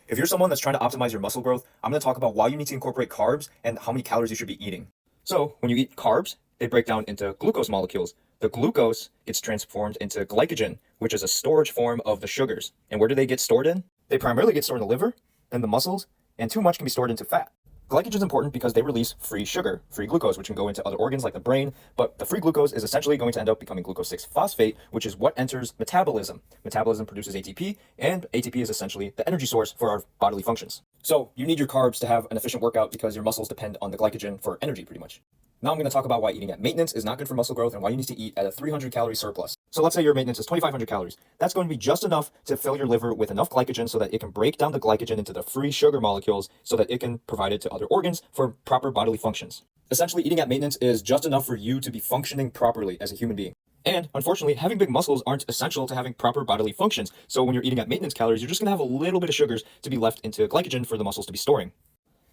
If you're someone that's trying to optimize your muscle growth, I'm going to talk about why you need to incorporate carbs and how many calories you should be eating. So, when you eat carbs, they break down into glucose molecules. The glucose gets transformed into glycogen, which is a storage form of the sugars. And where do they get stored in? They primarily get stored in the liver, then the muscles, and too much can be stored into fat. Glycogen is important because they release free sugar, free glucose, which can go into other organs like the brain, but the free glucose is essentially going to end up becoming glucose 6-phosphate, which is what enters metabolism. Metabolism produces ATP, and ATP is essentially the energy source for our bodily functions. So you need your carbs to have an efficient workout because your muscles depend on the glycogen for energy pretty much. Now I'm going to talk about why eating at maintenance is not good for muscle growth and why you need to eat at a 300 calorie surplus. So let's say your maintenance is 2,500 calories. That's going to be just enough to fill your liver with enough glycogen so that it can break down the glycogen into the free sugar molecules so that it can provide it to other organs for proper bodily functions. Essentially, eating at maintenance is just enough for you to be functioning properly as a human being. And unfortunately, having big muscles aren't essential to having proper bodily functions. So when you're eating at maintenance calories, you're just going to have a little bit of sugars to be left into glycogen for the muscles to be storing.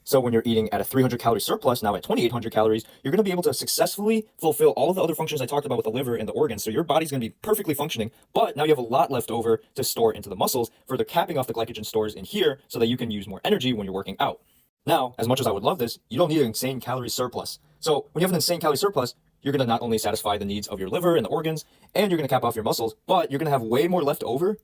So when you're eating at a 300 calorie surplus, now at 2,800 calories, you're going to be able to successfully fulfill all of the other functions I talked about with the liver and the organs. So your body's going to be perfectly functioning, but now you have a lot left over to store into the muscles, further capping off the glycogen stores in here so that you can use more energy when you're working out. Now, as much as I would love this, you don't need an insane calorie surplus. So when you have an insane calorie surplus, you're going to not only satisfy the needs of your liver and the organs, and you're going to cap off your muscles, but you're going to have way more left over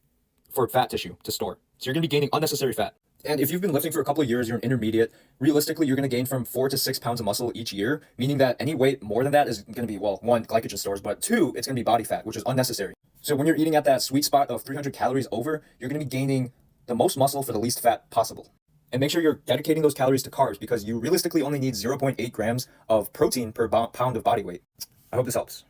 for fat tissue to store. So you're going to be gaining unnecessary fat. And if you've been lifting for a couple of years, you're an intermediate, realistically, you're going to gain from 4 to 6 pounds of muscle each year, meaning that any weight more than that is going to be, well, one, glycogen stores, but two, it's going to be body fat, which is unnecessary. So when you're eating at that sweet spot of 300 calories over, you're going to be gaining the most muscle for the least fat possible. And make sure you're dedicating those calories to carbs because you realistically only need 0.8 grams of protein per pound of body weight. I hope this helps.